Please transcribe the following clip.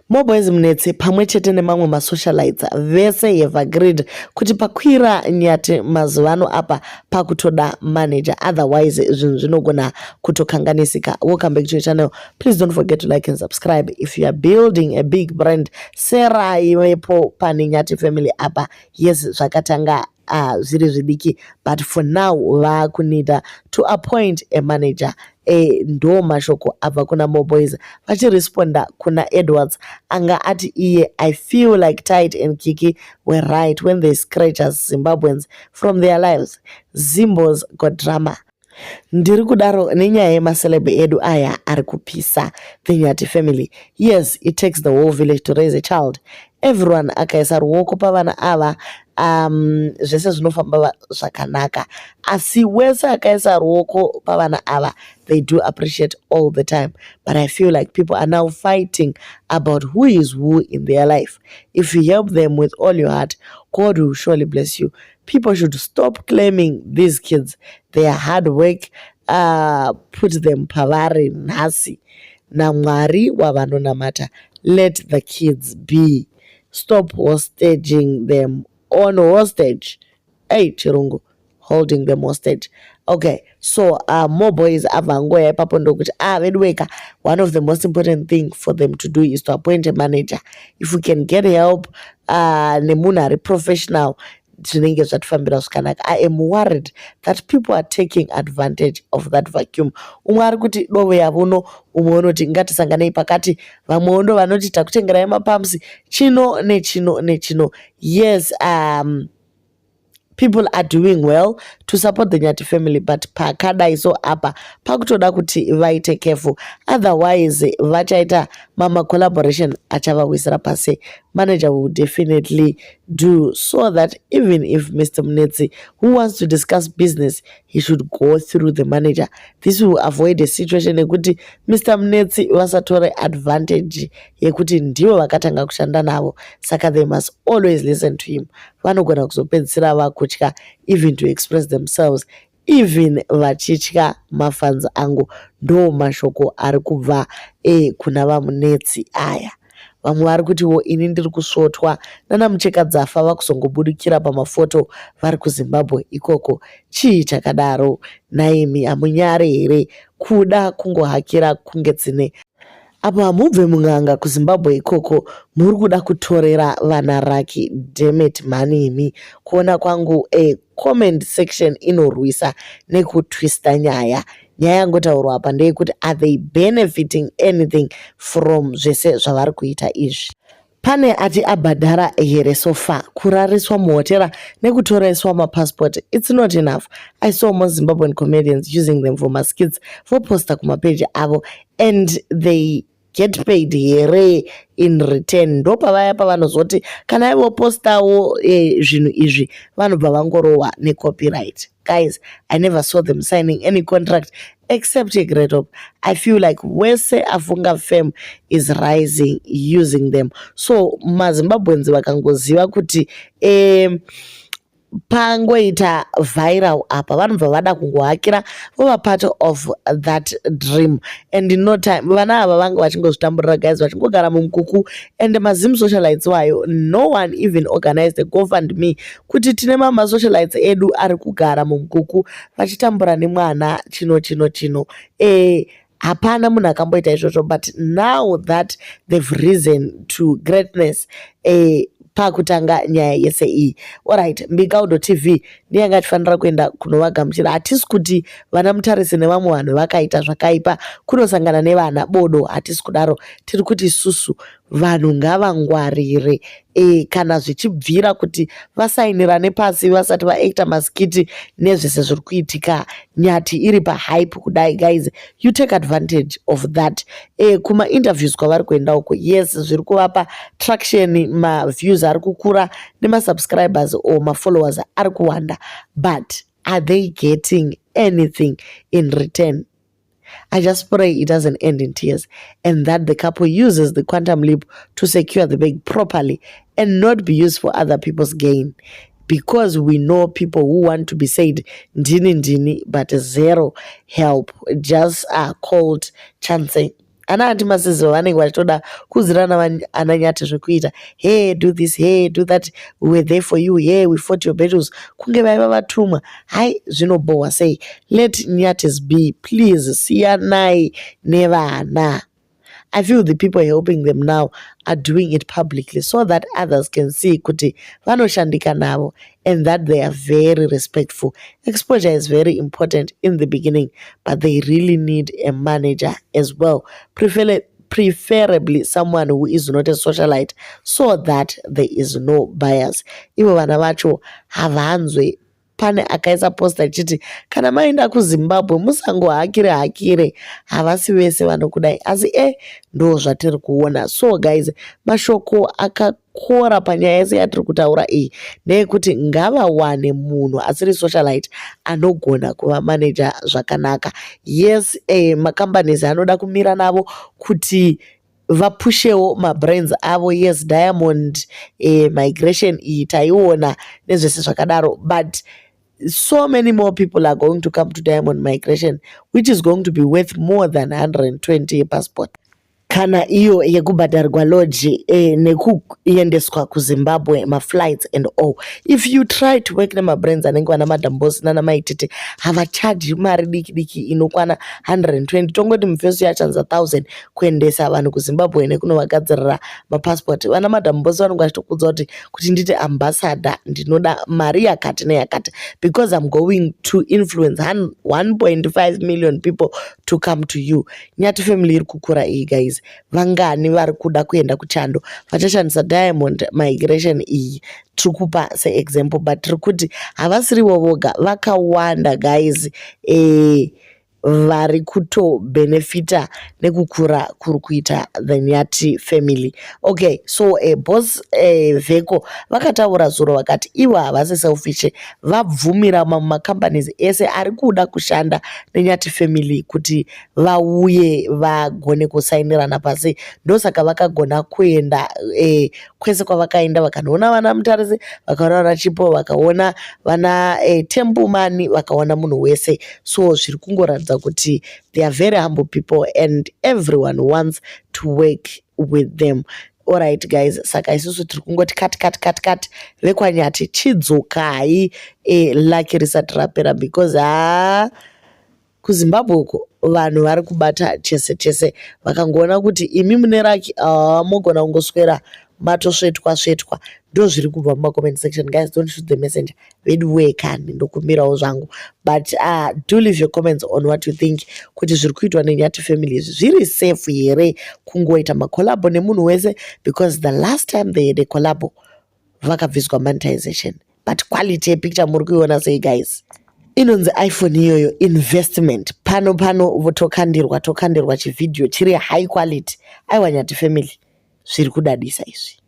Moreboysmunetsi pamwe chete nemamwe masocialites vese have agreed kuti pakwira Nyathi mazuvano apa pakutoda manager, otherwise zvinhu zvinogona kutokanganisika. Welcome back to your channel. Please don't forget to like and subscribe. If you are building a big brand, sera iwepo pane nyathifamily apa, yes, zvakatanga zviri zvidiki, but for now vakunida to appoint a manager. Ndo mashoko abva kuna Moreboys vachiresponda kuna Edwards anga ati iye, I feel like Tide and Kiki were right when they scratch us Zimbabweans from their lives. Zimbos got drama. Ndiri kudaro nenyaya yemacelebe edu aya ari kupisa the Nyathi family. Yes, it takes the whole village to raise a child. Everyone akaisa ruoko pavana ava zvese zvinofamba zvakanaka. Asi wese akaisa ruoko pavana ava, they do appreciate all the time. But I feel like people are now fighting about who is who in their life. If you help them with all your heart, God will surely bless you. People should stop claiming these kids. Their hard work put them pavari nhasi. Namwari wavanonamata. Let the kids be. Stop hostaging them on hostage. Hey, Chirungu, holding them hostage. Okay, so Moreboys avangoya ipapo ndokuti vedweka, one of the most important thing for them to do is to appoint a manager. If we can get help nemunhu ari professional, zvinenge zvatifambira zvakanaka. I am worried that people are taking advantage of that vacuum. Umwe ari kuti dove yavono, umwe unoti ngatisanganei pakati, vamwe ndo vanoti takutengerai mapamsi chino nechino nechino. Yes, people are doing well to support the Nyathi family, but pakadai so apa pakutoda kuti vaite careful, otherwise vachaita mama collaboration achavawisira pasi. Manager will definitely do so that even if Mr. Munetsi, who wants to discuss business, he should go through the manager. This will avoid a situation yekuti Mr. Munetsi vasatore advantage yekuti ndivo vakatanga kushanda navo, saka they must always listen to him. Vanogona kuzopedzisira vakutya even to express themselves, even vachitya mafans angu. Ndo mashoko ari kubva kuna vamunetsi aya. Vamwe vari kutiwo ini ndiri kusvotwa nana muchekadzafa vakuzongobudikira pamafoto vari kuZimbabwe ikoko. Chii chakadaro? Naimi hamunyari here kuda kungohakira kunge tsine? Apo hamubve mung'anga kuZimbabwe ikoko muri kuda kutorera vana raki. Dammit mani imi, kuona kwangu comment section inorwisa nekutwista nyaya. Nyaya yangotaurwa apa ndeyekuti are they benefiting anything from zvese zvavari kuita izvi? Pane ati abhadhara here so far kurariswa muhotera nekutoreswa mapassport. It's not enough. I saw more Zimbabwean comedians using them for maskits for poster kumapage avo, and they get paid here in return. Ndo pavaya pavanozoti kana ivo postawo zvinhu izvi vanobva vangorohwa necopyright. Guys, I never saw them signing any contract except a great up. I feel like wese afunga fame is rising using them. So maZimbabweans vakangoziva kuti pangoita viral apa, vanobva vada kungohakira vova part of that dream, and in no time vana ava vanga vachingozvitamburira, guys, vachingogara mumukuku. And mazim socialites wayo, no one even organized a GoFundMe kuti tine mama socialites edu ari kugara mumukuku vachitambura nemwana chino. Hapana munhu akamboita izvozvo, but now that they've risen to greatness, pakutanga nyaya yese iyi. Alright, mbigaudo.tv ndiye ngatifanira kuenda kunovagamuchira. Hatisi kuti vana mutarisi nevamwe vanhu vakaita zvakaipa kunosangana nevana bodo, hatisi kudaro. Tiri kuti isusu vanhu ngavangwarire kana zvichibvira kuti vasainirane pasi vasati vaacta maskiti nezvese zviri kuitika Nyathi iri pahype kudai. Guys, you take advantage of that. Kuma interviews kwavari kuenda uko, yes, zviri kuvapa traction, ma-views ari kukura nema-subscribers or ma-followers ari kuwanda, but are they getting anything in return? I just pray it doesn't end in tears, and that the couple uses the quantum leap to secure the bag properly and not be used for other people's gain. Because we know people who want to be said ndini ndini but zero help, just called chancing. ana anti masizo vanenge vachitoda kuzirana ana Nyathi zvekuita, hey do this, hey do that, we were there for you, hey we fought your battles, kunge vaiva vatumwa. Hai zvinobohwa sei. Let Nyathis be, please. Siyanai nevana. I feel the people helping them now are doing it publicly so that others can see kuti vanoshandika navo and that they are very respectful. Exposure is very important in the beginning, but they really need a manager as well. Preferably someone who is not a socialite so that there is no bias. Ivo vana vacho havanzwe. Pane akaisa posta achiti kana maenda kuZimbabwe musangohakire havasi vese vanokudai, asi ndo zvatiri kuona. So guys, mashoko akakora panyaya yese yatiri kutaura iyi ndeyekuti ngavawane munhu asiri socialite anogona kuva manager zvakanaka. Yes, macompanies anoda kumira navo kuti vapushewo mabrands avo. Yes, Diamond migration iyi taiona nezvese zvakadaro, but so many more people are going to come to Diamond migration, which is going to be worth more than 120 passport. Kana iyo yekubhadharwa lodge nekuendeswa kuZimbabwe flights and all. If you try to work nemabrands anenge vana madhambosi nana maitete havachaji mari diki inokwana 120. Tongoti mufeso yachanza 1000 kuendesa vanhu kuZimbabwe nekunovagadzirira mapassport. Vana madhambosi vanenge vachitokudza kuti ndite ambassador ndinoda mari yakati neyakati, because I'm going to influence 1.5 million people to come to you. Nyathifamily iri kukura iyi guys. Vangani vari kuda kuenda kuchando vachashandisa Diamond migration iyi tiri kupa seexample, but tiri kuti havasirivo voga, vakawanda guys vari kutobenefita nekukura kuri kuita the Nyathi family. Okay, so boss vheko vakataura zuro vakati ivo havasi selfish, vabvumira mamacompanies ese ari kuda kushanda neNyathi family kuti vauye vagone kusainirana pasi. Ndosaka vakagona kuenda kwese kwavakaenda vakanoona vana Mutarisi, vakaona vana Chipo, vakaona vana Tempumani, vakaona munhu wese. So zviri kungoratidza kuti they are very humble people and everyone wants to work with them. Alright guys, saka isusu tiri kungoti cut vekwaNyathi chidzokai lucky risati rapera, because kuZimbabwe uko vanhu vari kubata chese vakangoona kuti imi mune raki mogona kungoswera matosvetwa. Ndo zviri kubva mumacomment section guys. Don't shoot the messenger, veduwekani ndokumirawo zvangu, but do leave your comments on what you think kuti zviri kuitwa neNyathi family zviri safe here kungoita makolabo nemunhu wese, because the last time they had a collabo vakabviswa monetization. But quality picture muri kuiona sei guys? Inonzi iPhone iyoyo investment. Pano tokandirwa chivideo chiri high quality. Aiwa Nyathi family zviri kudadisa izvi.